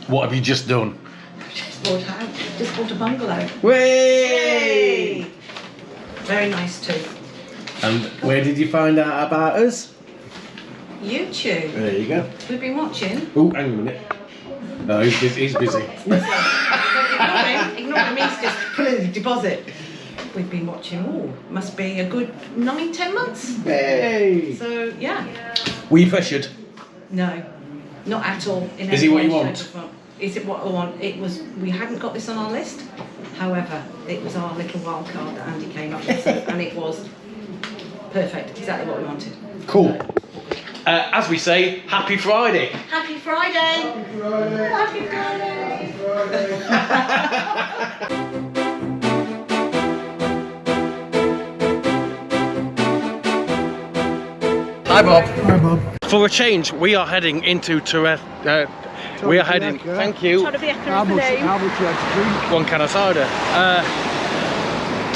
What have you just done? Just bought a house. Just bought a bungalow. Way! Yay! Very nice too. And where did you find out about us? YouTube. There you go. We've been watching. Oh, hang on a minute. No, he's busy. Ignore him, he's just pulling the deposit. We've been watching, must be a good 9-10 months. Hey! So, yeah. Were you pressured? No, not at all. Is it what you want? Is it what I want? We hadn't got this on our list. However, it was our little wild card that Andy came up with, and it was perfect, exactly what we wanted. Cool. As we say, happy Friday. Happy Friday! Happy Friday! Happy Friday! Hi Bob. Hi Bob. For a change, we are heading into we are heading. Thank you. How much you had to drink? One can of cider.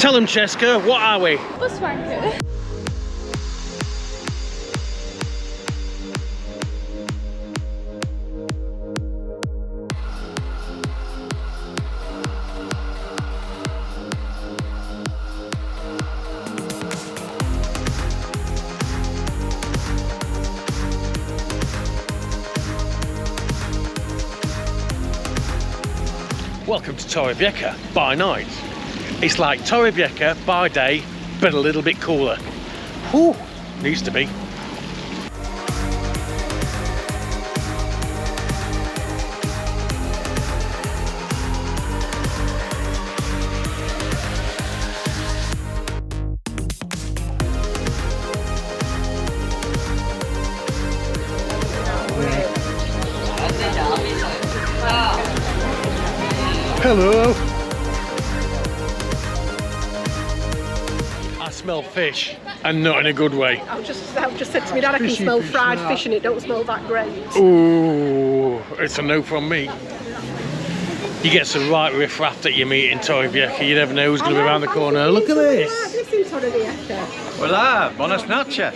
Tell them, Cheska, what are we? Bus wanker. Welcome to Torrevieja by night. It's like Torrevieja by day, but a little bit cooler. Whew, needs to be. Hello. I smell fish, and not in a good way. I've just said to me, Dad, I can smell fried fish and it don't smell that great. Ooh, it's a no from me. You get some right riff-raff that you meet in Torrevieja. You never know who's going to be around the corner. Look at this. This is Torrevieja. Hola, buenas noches.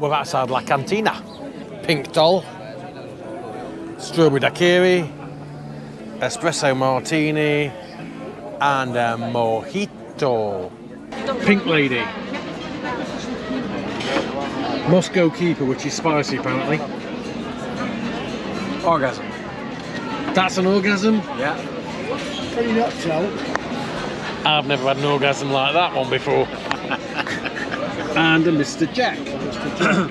We're outside La Cantina. Pink doll, strawberry daiquiri, espresso martini, and a mojito. Pink lady. Moscow keeper, which is spicy apparently. Orgasm. That's an orgasm? Yeah. Pretty nutshell. I've never had an orgasm like that one before. And a Mr. Jack. Mr. Jack.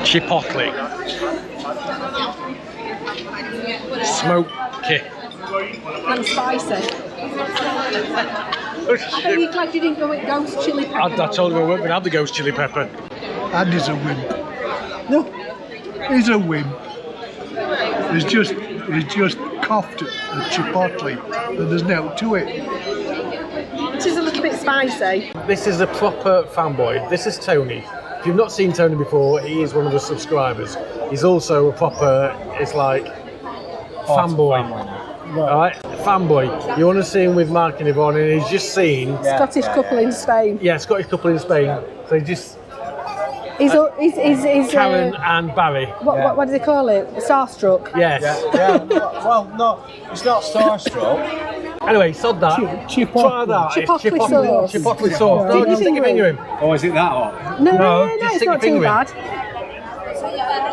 Chipotle. Smoky. And spicy. Are you glad you didn't go with ghost chili pepper? I told him I weren't going to have the ghost chili pepper. Andy's a wimp. No, he's a wimp. He's just coughed at Chipotle and there's no to it. It is a little bit spicy. This is a proper fanboy. This is Tony. If you've not seen Tony before, he is one of the subscribers. He's also a proper, it's like, fanboy. Alright, fanboy. You want to see him with Mark and Yvonne, and he's just seen Scottish couple in Spain. Yeah, Scottish couple in Spain. So he just He's Karen and Barry. What do they call it? Starstruck. Yes. Yeah. Well, no, it's not starstruck. Anyway, sod that. Try that. Chipotle sauce. Chipotle sauce. No, just stick your finger in. Oh, is it that hot? No, just it's stick not your finger too in. bad.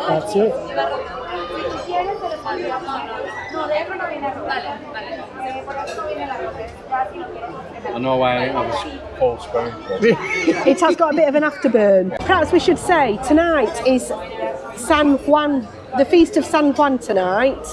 That's it. I know why I was Paul Spoon. It has got a bit of an afterburn. Perhaps we should say tonight is San Juan, the Feast of San Juan tonight,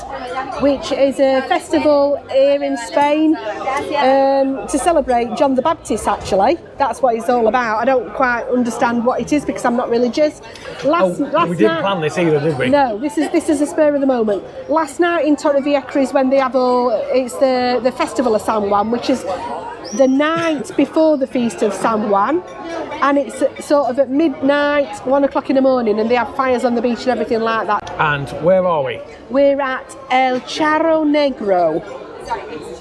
which is a festival here in Spain to celebrate John the Baptist, actually. That's what it's all about. I don't quite understand what it is because I'm not religious. Last we didn't night, plan this either, did we? no, this is a spur of the moment. Last night in Torrevieja is when they have it's the festival of San Juan, which is the night before the Feast of San Juan, and it's sort of at midnight, 1 o'clock in the morning, and they have fires on the beach and everything like that. And where are we? We're at El Charro Negro.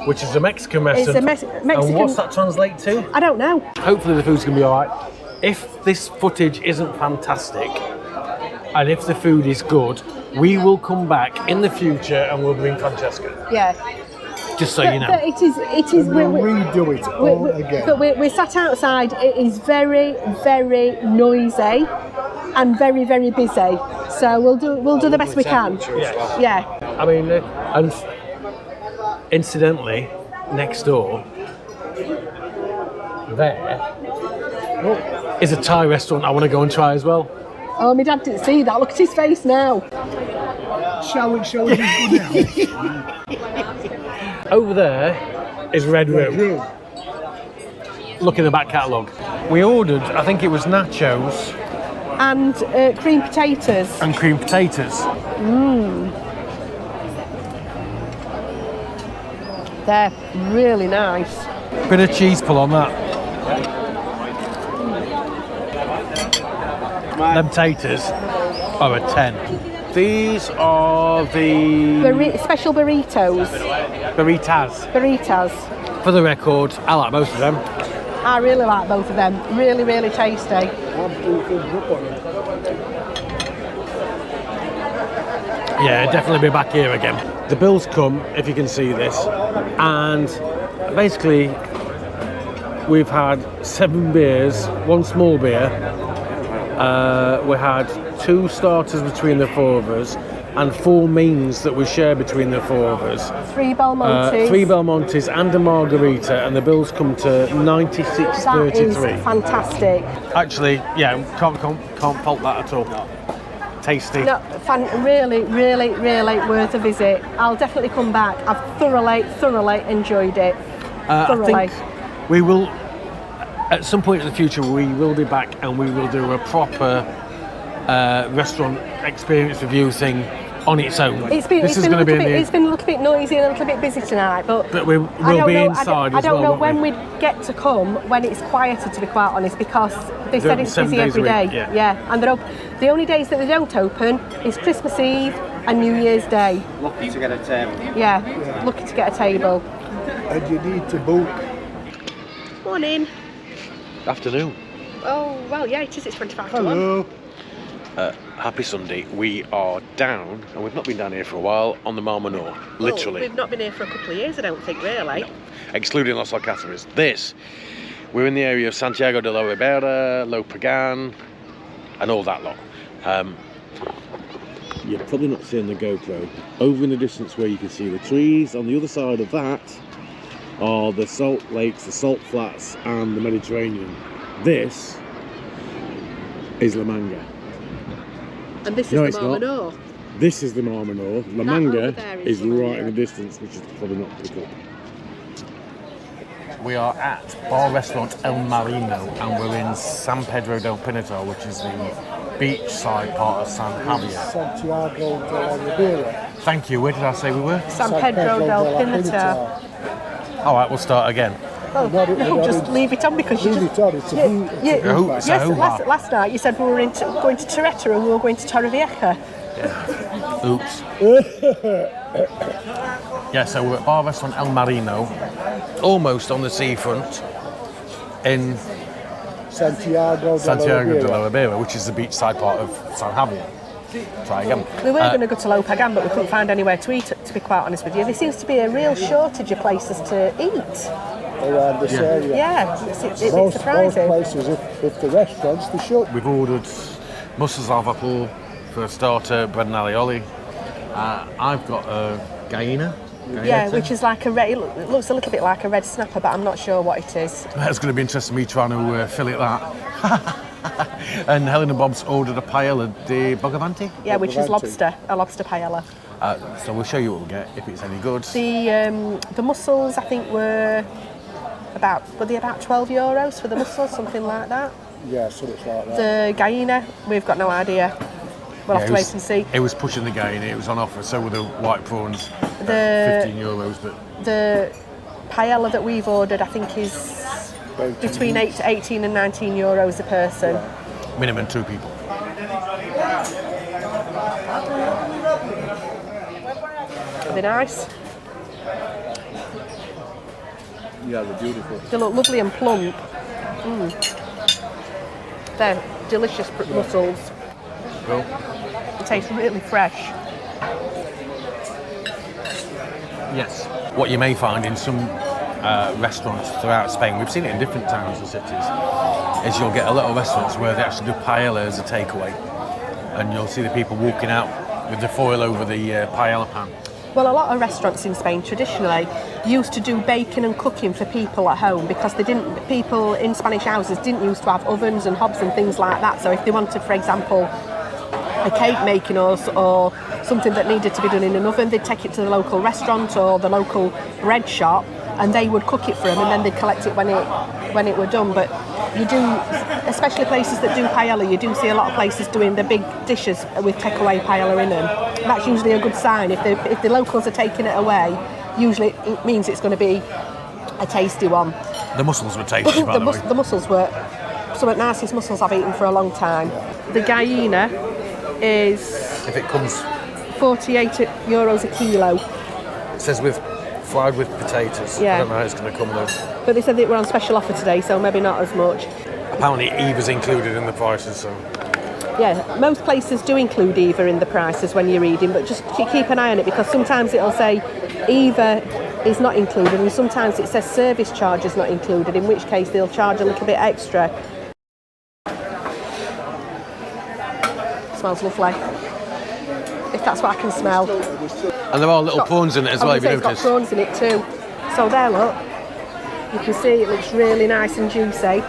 Which is a Mexican restaurant. It's a Mexican. And what's that translate to? I don't know. Hopefully the food's going to be alright. If this footage isn't fantastic, and if the food is good, we will come back in the future and we'll bring Francesca. Yeah. Just so you know. But it is. We'll redo it all again. But we're sat outside. It is very, very noisy and very, very busy. So we'll do the best we can. Yeah. I mean, and incidentally, next door, there is a Thai restaurant I want to go and try as well. Oh, my dad didn't see that. Look at his face now. Shall we do now? Over there is Red Room. Look in the back catalogue. We ordered, I think it was nachos And cream potatoes. and cream potatoes. They're really nice. Bit of cheese pull on that. Them taters are a 10. These are the Special burritos. burritas. For the record, I like most of them. I really like both of them. Really, really tasty. Yeah, definitely be back here again. The bills come, if you can see this, and basically we've had 7 beers, 1 small beer. We had 2 starters between the 4 of us and 4 mains that we share between the 4 of us. 3 Belmontes. 3 Belmontes and a margarita, and the bills come to That is $96.33. fantastic. Actually, yeah, can't fault that at all. Tasty. No, really, really, really worth a visit. I'll definitely come back. I've thoroughly enjoyed it. Thoroughly. I think we will, at some point in the future, we will be back and we will do a proper restaurant experience review thing on its own. It's been a little bit noisy and a little bit busy tonight, but we'll be inside I as well. don't know won't when we? we'd get to come when it's quieter, to be quite honest, because they said open it's 7 busy days a every week, day. yeah. And they're the only days that they don't open is Christmas Eve and New Year's Day. Lucky to get a table. Yeah, lucky to get a table. And you need to book. Morning. Afternoon. Oh, well, yeah, it is. It's 25 to 1. Hello. Happy Sunday. We are down, and we've not been down here for a while, on the Mar Menor. Literally. Well, we've not been here for a couple of years, I don't think, really. No. Excluding Los Alcázares. We're in the area of Santiago de la Ribera, Lo Pagan, and all that lot. You're probably not seeing the GoPro. Over in the distance where you can see the trees, on the other side of that are the salt lakes, the salt flats, and the Mediterranean. This is La Manga. And this No, is it's the Mar not. Menor. This is the Mar Menor. La That Manga over there is is La right Manga. in the distance, which is probably not pick up. We are at Bar Restaurant El Marino, and we're in San Pedro del Pinatar, which is the beachside part of San Javier. Santiago de la Ribera. Thank you. Where did I say we were? San Pedro del Pinatar. All right, we'll start again. Oh, no, just leave it on because you Leave just... it on, it's a boot. It's a Yes, hoo-ha. last night you said we were going to Torretta and we were going to Torrevieja. Oops. Yeah, so we're at Bar Restaurant El Marino, almost on the seafront in Santiago Santiago de la Ribera, which is the beachside part of San Javier. Try again. We were going to go to Lo Pagan, but we couldn't find anywhere to eat, to be quite honest with you. There seems to be a real shortage of places to eat. around this area. Yeah, it's Most surprising. places, if the restaurants, they shut. We've ordered mussels al vapor for a starter, bread and alioli. I've got a Gallina? Yeah, which is like it looks a little bit like a red snapper, but I'm not sure what it is. That's going to be interesting, me trying to fillet that. And Helen and Bob's ordered a paella de Bogavante? Yeah, which is lobster, a lobster paella. So we'll show you what we'll get, if it's any good. The mussels, I think, were about 12 euros for the mussels, something like that. Yeah, something like that. The Gallina, we've got no idea. We'll have to wait and see. It was pushing the Gallina, it was on offer, so were the white prawns. 15 euros, but... The paella that we've ordered, I think, is between 18 and 19 euros a person. Yeah. Minimum 2 people. Are they nice? Yeah, they're beautiful. They look lovely and plump. They're delicious mussels. Cool. It tastes really fresh. Yes. What you may find in some restaurants throughout Spain, we've seen it in different towns and cities, is you'll get a lot of restaurants where they actually do paella as a takeaway, and you'll see the people walking out with the foil over the paella pan. Well, a lot of restaurants in Spain traditionally used to do baking and cooking for people at home because people in Spanish houses didn't used to have ovens and hobs and things like that. So if they wanted, for example, a cake making or something that needed to be done in an oven, they'd take it to the local restaurant or the local bread shop and they would cook it for them and then they'd collect it when it were done. But you do, especially places that do paella, you do see a lot of places doing the big dishes with takeaway paella in them. That's usually a good sign. If the locals are taking it away, usually it means it's going to be a tasty one. The mussels were tasty, by the way. The mussels were some of the nicest mussels I've eaten for a long time. The Gallina is... If it comes... 48 euros a kilo. It says fried with potatoes. Yeah. I don't know how it's going to come though. But they said they were on special offer today, so maybe not as much. Apparently Eva's included in the prices, so... Yeah, most places do include Eva in the prices when you're reading, but just keep an eye on it because sometimes it'll say Eva is not included and sometimes it says service charge is not included, in which case they'll charge a little bit extra. Smells lovely. If that's what I can smell. And there are little prawns in it as well, if you notice. It's got prawns in it too. So there, look. You can see it looks really nice and juicy.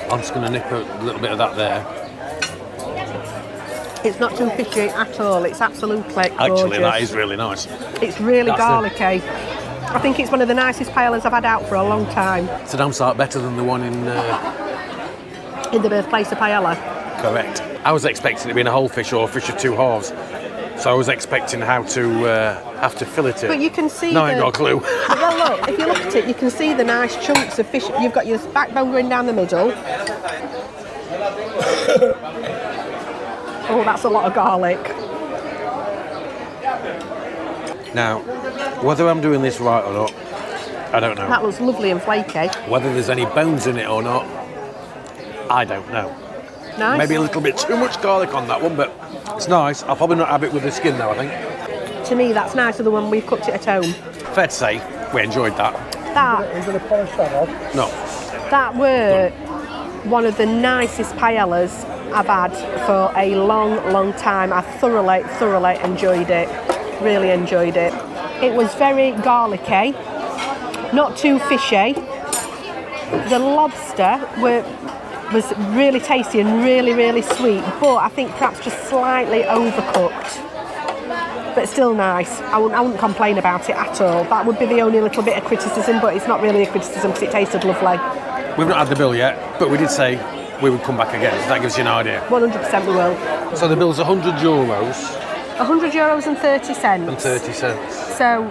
I'm just going to nip a little bit of that there. It's not too fishy at all. It's absolutely gorgeous. Actually, that is really nice. It's really garlicky. I think it's one of the nicest paellas I've had out for a long time. It's a damn sight better than the one in the birthplace of paella. Correct. I was expecting it to be in a whole fish or a fish of two halves. So I was expecting how to have to fillet it. But you can see. No, I ain't got a clue. Well, look, if you look at it, you can see the nice chunks of fish. You've got your backbone going down the middle. Oh, that's a lot of garlic. Now, whether I'm doing this right or not, I don't know. That looks lovely and flaky. Whether there's any bones in it or not, I don't know. Nice. Maybe a little bit too much garlic on that one, but it's nice. I'll probably not have it with the skin though, I think. To me, that's nicer than when we've cooked it at home. Fair to say, we enjoyed that. Is it a polished salad? No. That were one of the nicest paellas I've had for a long, long time. I thoroughly enjoyed it. Really enjoyed it. It was very garlicky, not too fishy. The lobster was really tasty and really, really sweet, but I think perhaps just slightly overcooked. But still nice. I wouldn't complain about it at all. That would be the only little bit of criticism, but it's not really a criticism because it tasted lovely. We've not had the bill yet, but we did say we would come back again, so that gives you an idea. 100% we will. So the bill's €100. €100 and 30 cents. And 30 cents. So,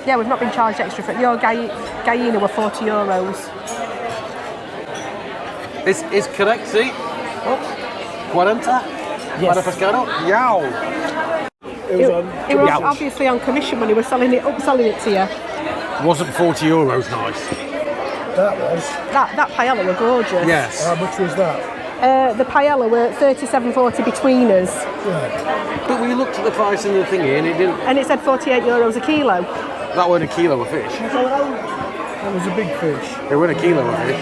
yeah, we've not been charged extra for it. Your Gallina were €40. This is correct, see? 40? Yes. Pescado? Yow! It was obviously on commission when he was selling it to you. Wasn't €40 nice? That was. That paella were gorgeous. Yes. How much was that? The paella were $37.40 between us. Yeah. But we looked at the price in the thingy and it didn't... And it said €48 a kilo. That weren't a kilo of fish. That was a big fish. It weren't a kilo of fish.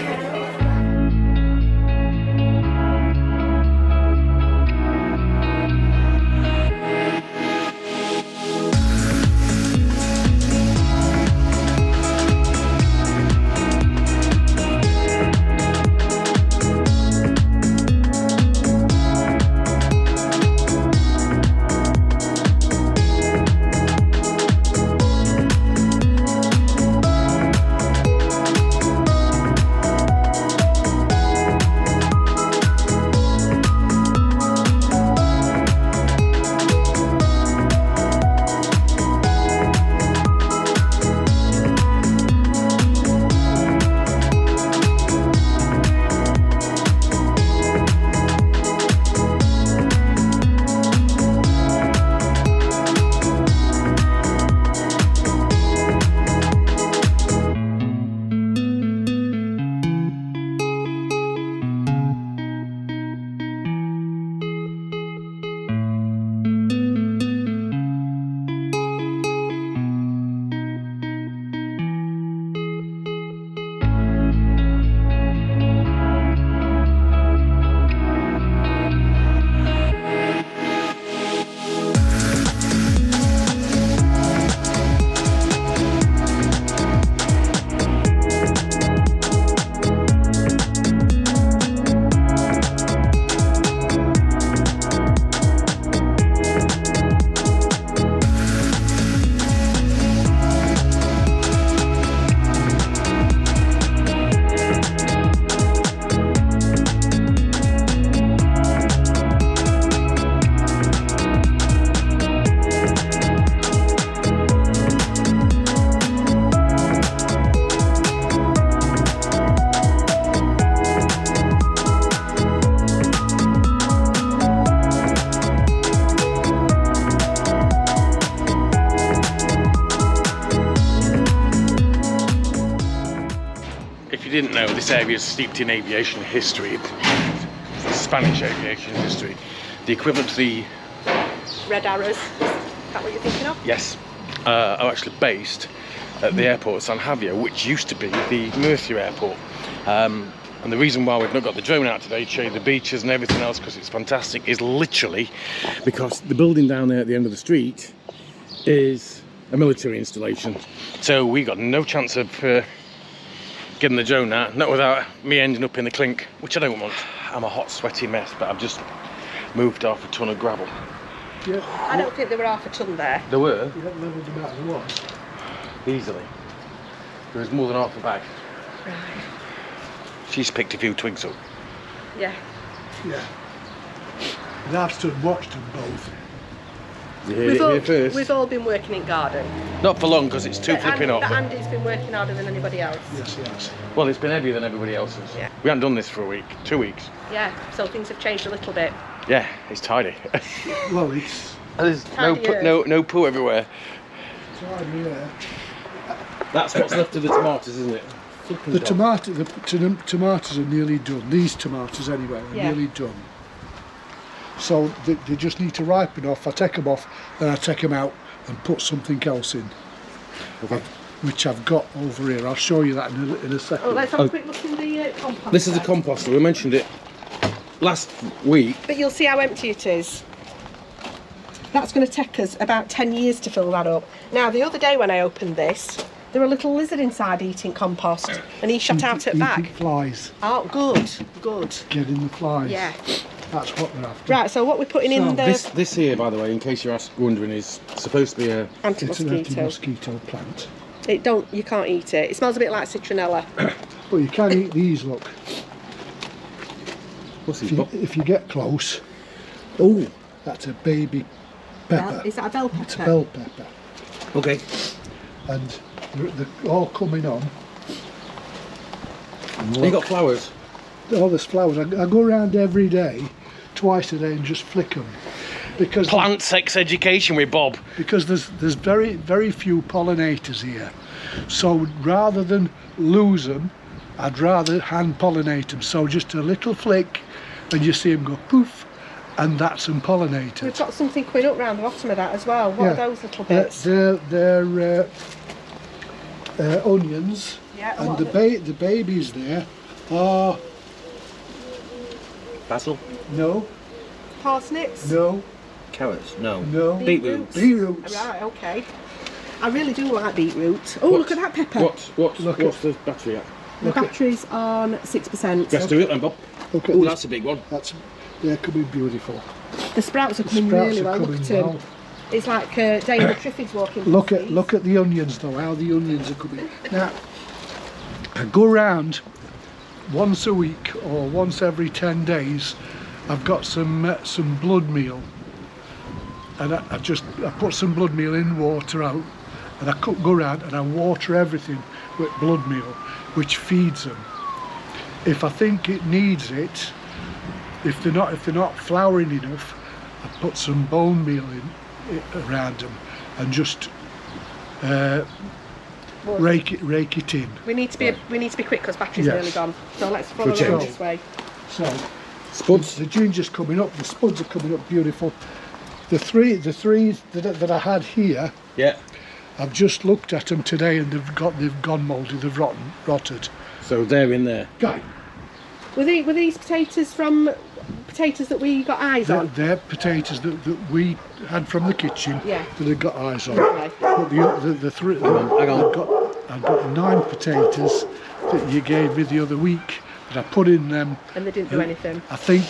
didn't know, this area is steeped in aviation history, Spanish aviation history. The equivalent to the Red Arrows. Is that what you're thinking of? yes, are actually based at the airport of San Javier, which used to be the Murcia airport. And the reason why we've not got the drone out today to show you the beaches and everything else, because it's fantastic, is literally because the building down there at the end of the street is a military installation. So we got no chance of getting the drone out, not without me ending up in the clink, which I don't want. I'm a hot, sweaty mess, but I've just moved off a ton of gravel. Yeah. I don't think there were half a ton there. There were? You haven't leveled them out there was. Easily. There was more than half a bag. Right. She's picked a few twigs up. Yeah. Yeah. And I've stood and watched them both. You heard it here first. We've all been working in garden. Not for long, because it's too flipping hot. But Andy's been working harder than anybody else. Yes, yes. Well, it's been heavier than everybody else's. Yeah. We haven't done this for a week, 2 weeks. Yeah, so things have changed a little bit. Yeah, it's tidy. Well, it's There's Tidier. no poo everywhere. tidy, yeah. That's what's left of the tomatoes, isn't it? The tomatoes are nearly done. These tomatoes, anyway, are Yeah. nearly done. So they just need to ripen off. I take them off, then I take them out and put something else in. Okay. Which I've got over here. I'll show you that in a second. Oh, let's have a quick look in the compost. This is a then. composter. We mentioned it last week. But you'll see how empty it is. That's going to take us about 10 years to fill that up. Now, the other day when I opened this, there were a little lizard inside eating compost, and he shot out at Eating back. flies. Oh, good, good. Getting the flies. Yeah. That's what they're after. Right, so what we're putting in the This here, by the way, in case you're wondering, is supposed to be a... It's an anti-mosquito. anti-mosquito plant. You can't eat it. It smells a bit like citronella. But you can eat these, look. What's this? If you get close, Oh, that's a baby pepper. Is that a bell pepper? It's bell pepper. okay. And they're all coming on. You got flowers? Oh, there's flowers. I go around every day, twice a day, and just flick them. Because Plant sex education with Bob. because there's very few pollinators here. So rather than lose them, I'd rather hand pollinate them. So just a little flick, and you see them go poof, and that's them pollinated. We've got something coming up round the bottom of that as well. What are those little bits? They're onions, Yeah, and what the babies there are Basil? no, Parsnips? no, Carrots? No. no. Beetroots. Beetroots. Right, okay. I really do like beetroot. Oh, look at that pepper. What's the battery at? The battery's on 6%. Let's do it then, Bob. Look at Oh, this. that's a big one. They're coming beautiful. The sprouts are coming Sprouts really are well. Look coming at them. well. It's like David Triffids walking. Look past at these. the onions though. How the onions are coming. Now, I go round once a week or once every 10 days. I've got some blood meal, and I put some blood meal in water out, and I go round and I water everything with blood meal, which feeds them. If I think it needs it, if they're not flowering enough, I put some bone meal in around them and just rake it in. We need to be quick because battery's Yes. nearly gone. So let's follow For along change. this way. So Spuds? the ginger's coming up, the spuds are coming up beautiful. The three that I had here, Yeah. I've just looked at them today and they've gone mouldy, they've rotted. So they're in there. Guy, Were these potatoes from potatoes that we got eyes on? they're potatoes that we had from the kitchen Yeah. that have got eyes on. Okay. But the three, hang on. I've got 9 potatoes that you gave me the other week that I put in them. And they didn't do anything. I think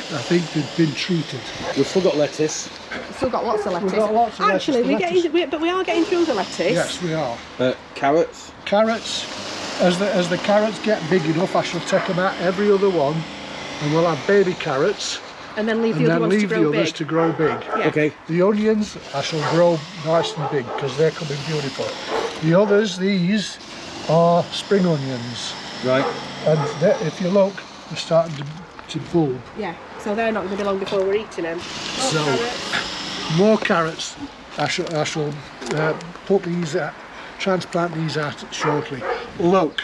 they've been treated. We've still got lettuce. We've still got lots of lettuce. We've got lots of Actually, lettuce. we are getting through the lettuce. Yes, we are. Carrots. Carrots, as the carrots get big enough, I shall take them out every other one, and we'll have baby carrots, And then leave and the other then ones to leave the grow others big. to grow big. Yeah. Okay. The onions, I shall grow nice and big because they're coming beautiful. The others, these are spring onions, Right. and if you look, they're starting to bulb. Yeah. So they're not going to be long before we're eating them. So- Carrots. More carrots. I shall put these out, transplant these out shortly. Look,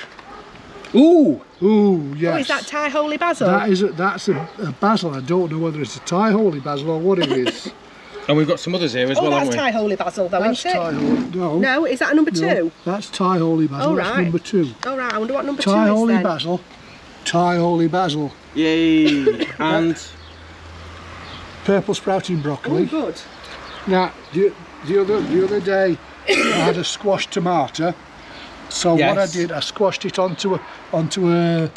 Ooh! Ooh, yes. Oh, is that Thai holy basil? That's a basil. I don't know whether it's a Thai holy basil or what it is. And we've got some others here as well, haven't that's we? Thai holy basil though, That's isn't it? Thai holy. No. No, is that a number 2? No, that's Thai holy basil. Oh, That's right. number 2. All right, I wonder what number 2 Thai is holy then. basil. Thai holy basil. Yay! And Purple sprouting broccoli. Oh, good. Now, the other day, I had a squashed tomato. So Yes. what I did, I squashed it onto a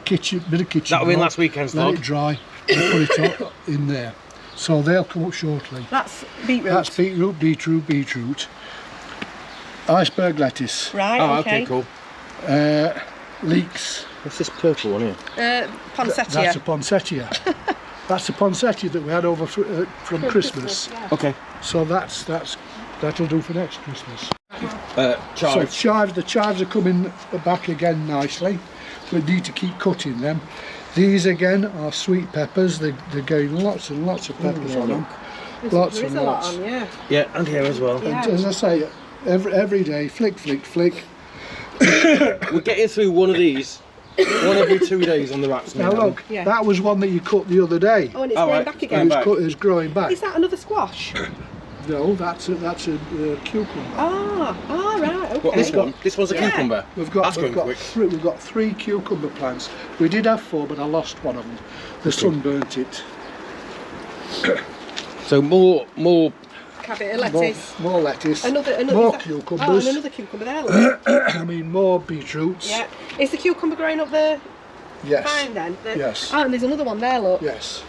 kitchen bit of kitchen. that'll be in roll, last weekend's let vlog. it dry, and put it up in there. So they'll come up shortly. That's beetroot. That's beetroot. Iceberg lettuce, Right, Oh, okay. okay, cool. leeks. What's this purple one here? Poinsettia. That's a poinsettia. That's a poinsettia that we had over from Christmas. Okay. So that'll do for next Christmas. Chives. So the chives are coming back again nicely. We need to keep cutting them. These again are sweet peppers. They're getting lots and lots of peppers on them. Lots There is and a lot lots. on, yeah. Yeah, and here as well. Yeah. And as I say, every day, flick. We're getting through one of these, one every 2 days on the rats now. Now look, Yeah. that was one that you cut the other day. Oh, and it's All going right, back it's again. going back. It's growing back. Is that another squash? No, that's a cucumber. Ah, right, okay. What, this one? This one's a Yeah. cucumber. We've got quick. we've got 3 cucumber plants. We did have 4, but I lost one of them. The sun burnt it. So more Cabbage, lettuce. More lettuce. Another more is that- cucumbers. Oh, and another cucumber there, look. I mean, more beetroots. Yeah. Is the cucumber growing up the Yes. vine then? Yes. Oh, and there's another one there, look. Yes.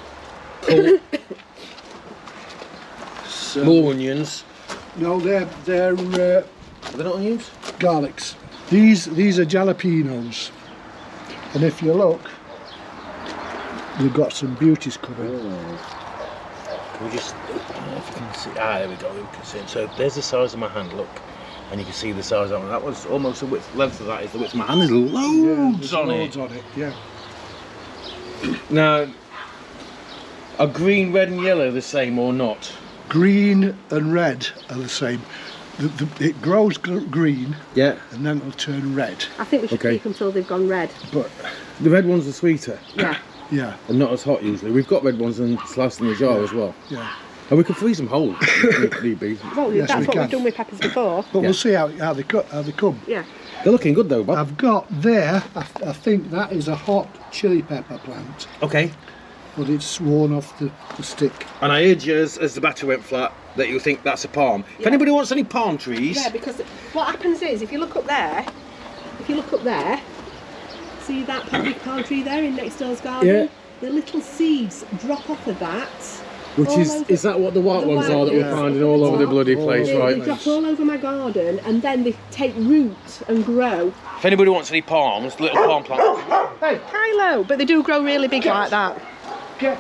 So, more onions. no, they're Are they not onions? garlics. These are jalapenos, and if you look, they've got some beauties coming. Can we just, I don't know if you can see, there we go, we can see it. So there's the size of my hand, look, and you can see the size of it. That was almost the length of that is the width of my hand. There's loads There's on loads it. on it. Yeah. Now, are green, red and yellow the same or not? Green and red are the same. It grows green Yeah. and then it'll turn red. I think we should Okay. keep them till they've gone red. But The red ones are sweeter Yeah. yeah, and not as hot usually. We've got red ones and sliced in the jar as well. yeah. And we can freeze them whole if need be. Well, Yes, that's we what can. we've done with peppers before. But Yeah. we'll see how they come. Yeah. They're looking good though, Bob. I've got there. I think that is a hot chili pepper plant, Okay. but it's worn off the stick. And I heard you as the batter went flat that you think that's a palm. If Yeah. anybody wants any palm trees, Yeah, because what happens is, if you look up there, see that big palm tree there in next door's garden? Yeah. The little seeds drop off of that. which all is over- that what the white the ones white are that ones. we're finding all over the bloody All place, over. right? They drop all over my garden and then they take root and grow. If anybody wants any palms, little palm plants, Hey, Kylo, but they do grow really big like that. get.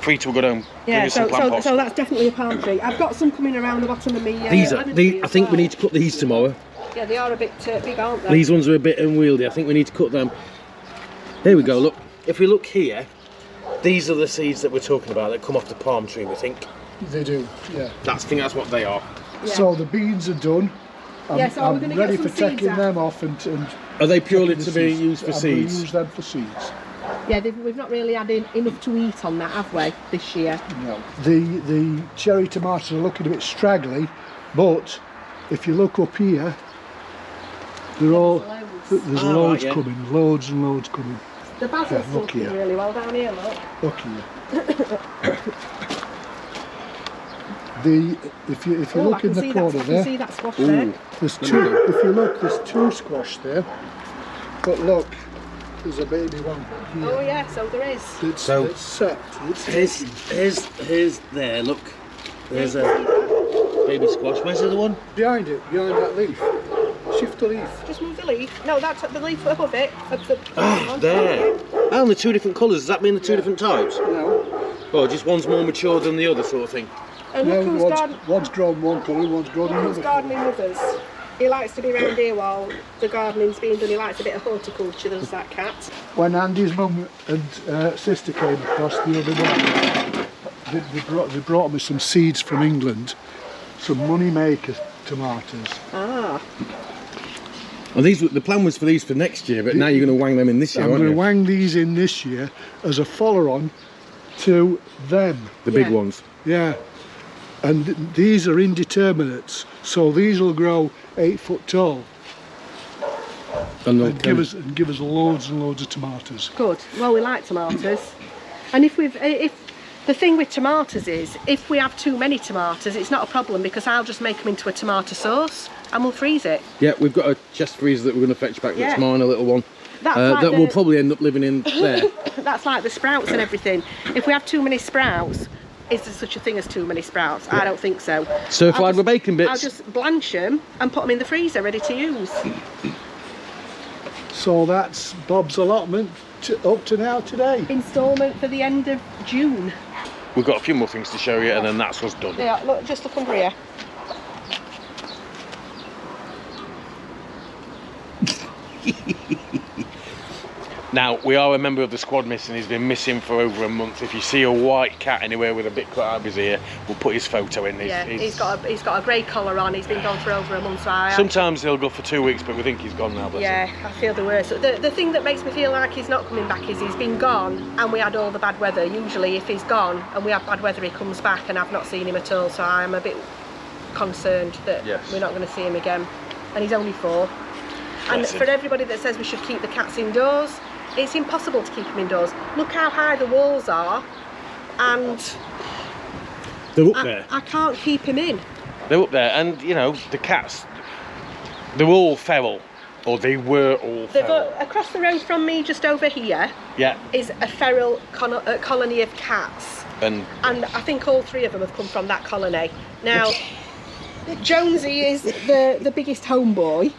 free to a good home. Give Yeah, you some so, plant pots. so that's definitely a palm tree. I've got some coming around the bottom of me. These are. lemon tree I as think we well. need to cut these tomorrow. Yeah, they are a bit big, aren't they? These ones are a bit unwieldy. I think we need to cut them. There we go. Look, if we look here, these are the seeds that we're talking about that come off the palm tree. We think They do. Yeah. I think that's what they are. Yeah. So the beans are done. I'm, Yeah, so we're I'm gonna ready get for some seeds taking out. them off and Are they purely taking to the be seeds. used for I'm gonna seeds? use them for seeds. Yeah, we've not really had enough to eat on that, have we, this year? No. The cherry tomatoes are looking a bit straggly, but if you look up here, they're all there's Ah, loads right, yeah. coming, loads and loads coming. The basil's Yeah, look looking here. really well down here, look. Look here. If you Oh, look I can in the see corner that, I can there, see that squash there. there's two. If you look, there's 2 squash there. But look, there's a baby one here. Oh yeah, so there is. It's, So- it's set. It's Here's there. Look, there's a baby squash. Where's the other one? behind it, behind that leaf. Shift the leaf. Just move the leaf. No, that's the leaf above it. Ah, there. Oh, and the 2 different colours. Does that mean the 2 different types? No, Or just one's more mature than the other, sort of thing? And no, look who's one's grown one colour, one's grown who's another. gardening with us. He likes to be around here while the gardening's being done. He likes a bit of horticulture, does that cat. When Andy's mum and sister came across the other day, they brought me some seeds from England, some money maker tomatoes. Ah. Well, the plan was for these for next year, but now you're going to wang them in this year, I'm aren't you? going to wang these in this year as a follow-on to them. The big ones. Yeah. And these are indeterminates, so these will grow 8 foot tall. And give us loads and loads of tomatoes. Good. Well, we like tomatoes. And if the thing with tomatoes is, if we have too many tomatoes, it's not a problem because I'll just make them into a tomato sauce and we'll freeze it. Yeah, we've got a chest freezer that we're going to fetch back. That's mine, a little one. That will probably end up living in there. That's like the sprouts and everything. If we have too many sprouts, is there such a thing as too many sprouts? I don't think so. Stir-fried with bacon bits. I'll just blanch them and put them in the freezer ready to use. So that's Bob's allotment up to now today. Instalment for the end of June. We've got a few more things to show you and then that's what's done. Yeah, look, just look under here. Now, we are a member of the squad missing. He's been missing for over a month. If you see a white cat anywhere with a bit cut out of his ear, we'll put his photo in. He's got a grey collar on. He's been gone for over a month. So sometimes he'll go for 2 weeks, but we think he's gone now. Bless him. I feel the worst. The thing that makes me feel like he's not coming back is he's been gone and we had all the bad weather. Usually if he's gone and we have bad weather, he comes back, and I've not seen him at all. So I'm a bit concerned that we're not going to see him again. And he's only 4. And for everybody that says we should keep the cats indoors, it's impossible to keep them indoors. Look how high the walls are, and they're up there. I can't keep him in. They're up there, and you know, the cats, they're all feral, or they were all feral. Across the road from me, just over here, is a feral colony of cats. And I think all 3 of them have come from that colony. Now, Jonesy is the biggest homeboy.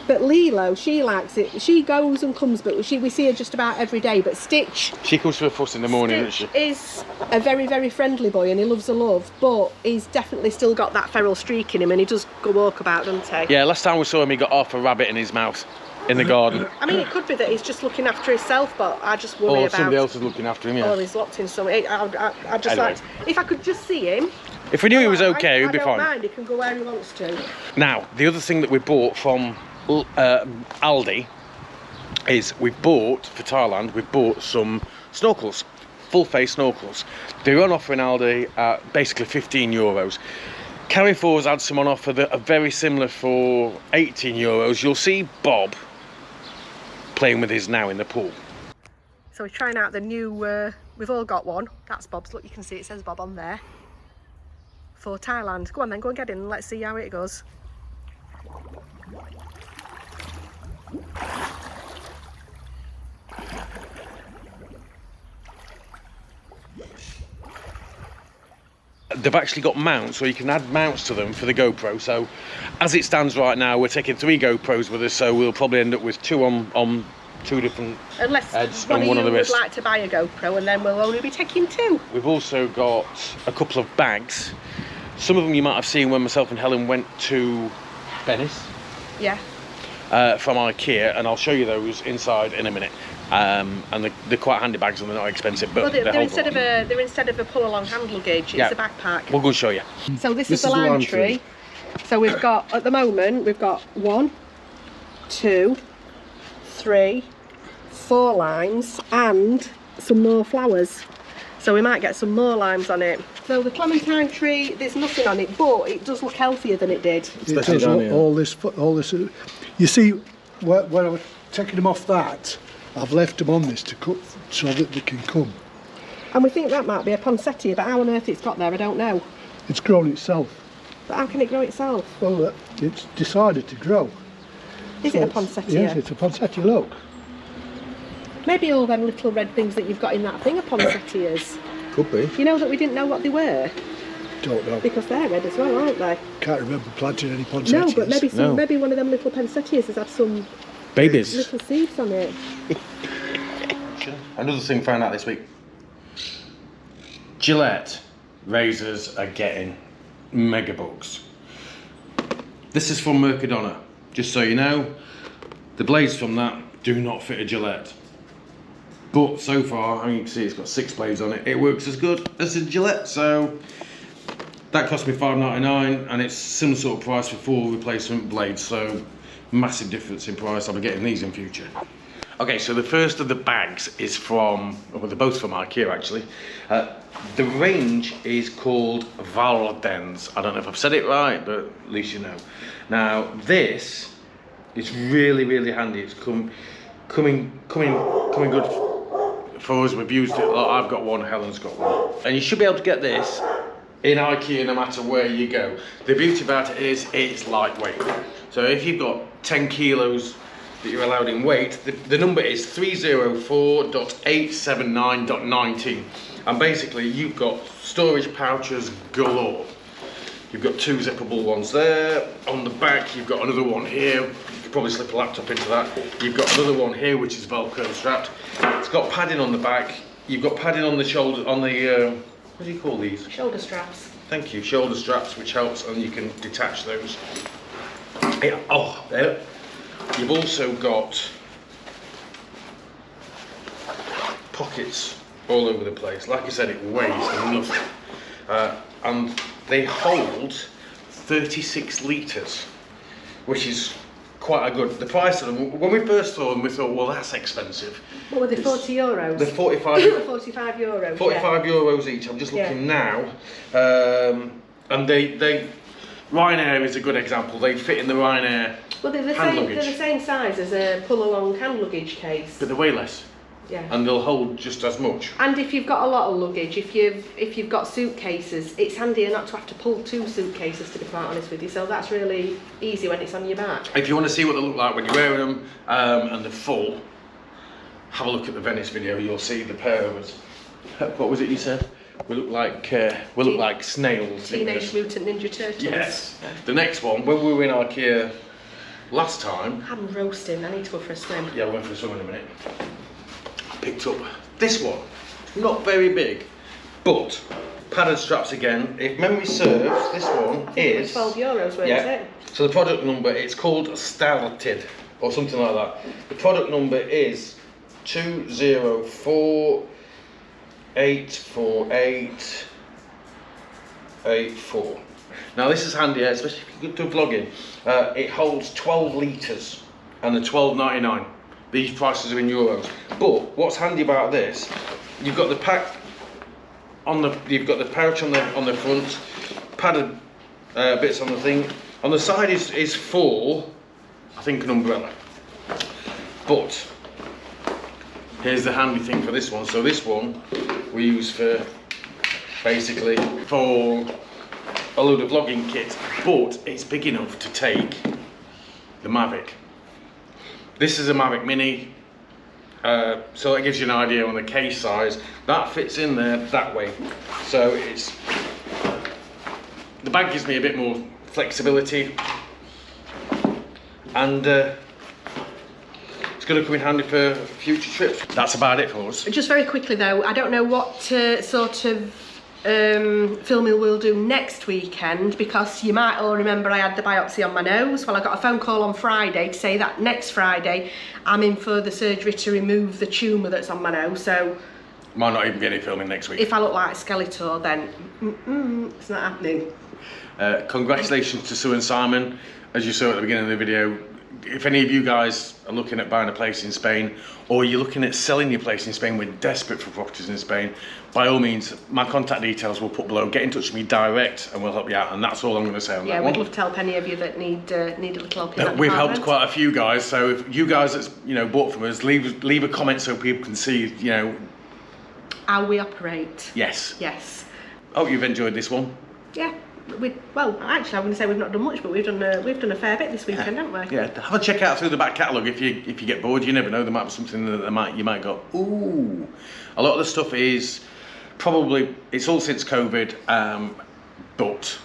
But Lilo, she likes it. She goes and comes, but we see her just about every day. But Stitch... She comes for a fuss in the morning, doesn't she? Is a very, very friendly boy and he loves a love, but he's definitely still got that feral streak in him and he does go walkabout, doesn't he? Yeah, last time we saw him, he got half a rabbit in his mouth in the garden. I mean, it could be that he's just looking after himself, but I just worry about... Or somebody else is looking after him, Or he's locked in something. I just like... If I could just see him... If we knew he was okay, he'd be fine. I don't mind, he can go where he wants to. Now, the other thing that we bought from Aldi is we've bought, for Thailand, we've bought some snorkels, full face snorkels. They're on offer in Aldi at basically €15. Carrefour's had some on offer that are very similar for €18. You'll see Bob playing with his now in the pool. So we're trying out the new, we've all got one. That's Bob's, look, you can see it says Bob on there. For Thailand. Go on then, go and get in and let's see how it goes. They've actually got mounts, so you can add mounts to them for the GoPro. So as it stands right now, we're taking 3 GoPros with us, so we'll probably end up with 2 on 2 different heads and one on the wrist. Would like to buy a GoPro, and then we'll only be taking 2. We've also got a couple of bags. Some of them you might have seen when myself and Helen went to Venice. Yeah. From Ikea, and I'll show you those inside in a minute. And they're quite handy bags and they're not expensive, but they're instead of a pull-along hand luggage, it's a backpack. We'll go and show you. So this is the lime tree. So we've got, at the moment, we've got 1, 2, 3, 4 limes and some more flowers. So we might get some more limes on it. So the clementine tree, there's nothing on it, but it does look healthier than it did. It does all this. You see, when I was taking them off that, I've left them on this to cut so that they can come. And we think that might be a poinsettia, but how on earth it's got there, I don't know. It's grown itself. But how can it grow itself? Well, it's decided to grow. Is it a poinsettia? Yes, it's a poinsettia, look. Maybe all them little red things that you've got in that thing are poinsettias. Could be. You know that we didn't know what they were? Don't know. Because they're red as well, aren't they? Can't remember planting any poinsettias. No, but maybe one of them little poinsettias has had some babies. Little seeds on it. Another thing found out this week. Gillette razors are getting mega bugs. This is from Mercadona. Just so you know, the blades from that do not fit a Gillette. But so far, I mean, you can see it's got 6 blades on it. It works as good as a Gillette, so That cost me $5.99, and it's similar sort of price for 4 replacement blades, so massive difference in price. I'll be getting these in future. Okay, so the first of the bags is from, well, they're both from Ikea actually. The range is called Valdens. I don't know if I've said it right, but at least you know. Now this is really, really handy. It's coming good for us. We've used it a lot. I've got one, Helen's got one. And you should be able to get this in Ikea no matter where you go. The beauty about it is it's lightweight. So if you've got 10 kilos that you're allowed in weight, the number is 304.879.19, and basically you've got storage pouches galore. You've got 2 zippable ones there. On the back you've got another one here. You could probably slip a laptop into that. You've got another one here which is Velcro strapped. It's got padding on the back. You've got padding on the shoulder, on the what do you call these? Shoulder straps. Thank you, shoulder straps, which helps, and you can detach those. Yeah, oh, there. You've also got pockets all over the place. Like I said, it weighs nothing. And they hold 36 litres, which is quite a good. The price of them, when we first saw them, we thought, well, that's expensive. What were they, €40? They're 45. €45. 45 euros each. I'm just looking now. And they Ryanair is a good example. They fit in the Ryanair Well, they're the same size as a pull-along hand luggage case. but they weigh less. Yeah. And they'll hold just as much. And if you've got a lot of luggage, if you've got suitcases, it's handier not to have to pull 2 suitcases, to be quite honest with you. So that's really easy when it's on your back. If you want to see what they look like when you're wearing them and they're full, have a look at the Venice video. You'll see the pair of us. What was it you said? We look like snails. Teenage Mutant Ninja Turtles. Yes. The next one, when we were in Ikea last time. I'm roasting. I need to go for a swim. Yeah, we went for a swim in a minute. Picked up this one. Not very big, but padded straps again. If memory serves, this one is €12, wasn't it? So the product number, it's called Started or something like that. The product number is 204848884. Now this is handy, especially if you do vlogging. It holds 12 litres and they're $12.99. These prices are in euros. But what's handy about this, you've got the pack on the, you've got the pouch on the front, padded bits on the thing. On the side is for, I think, an umbrella. But here's the handy thing for this one. So this one we use for basically for a load of vlogging kit, but it's big enough to take the Mavic. This is a Mavic Mini, so that gives you an idea on the case size. That fits in there that way. So the bag gives me a bit more flexibility, and it's going to come in handy for future trips. That's about it for us. Just very quickly though, I don't know what sort of filming we'll do next weekend, because you might all remember I had the biopsy on my nose. Well, I got a phone call on Friday to say that next Friday I'm in for the surgery to remove the tumour that's on my nose, so might not even be any filming next week. if I look like Skeletor, then it's not happening. Congratulations to Sue and Simon. As you saw at the beginning of the video, if any of you guys are looking at buying a place in Spain, or you're looking at selling your place in Spain, we're desperate for properties in Spain, by all means, my contact details we'll put below. Get in touch with me direct and we'll help you out, and that's all I'm going to say on that one. We'd love to help any of you that need a little help in that We've department. helped quite a few guys, so if you guys that's bought from us, leave a comment so people can see how we operate. Yes. Oh, Hope you've enjoyed this one. Yeah. Well, actually, I'm going to say we've not done much, but we've done a fair bit this weekend, haven't we? Yeah, have a check out through the back catalogue if you get bored. You never know, there might be something that you might go, ooh. A lot of the stuff is probably, it's all since COVID, but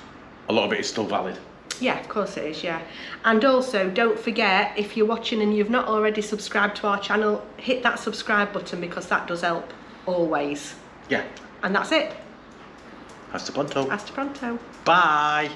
a lot of it is still valid. Yeah, of course it is, yeah. And also, don't forget, if you're watching and you've not already subscribed to our channel, hit that subscribe button, because that does help, always. Yeah. And that's it. Hasta pronto. Hasta pronto. Bye.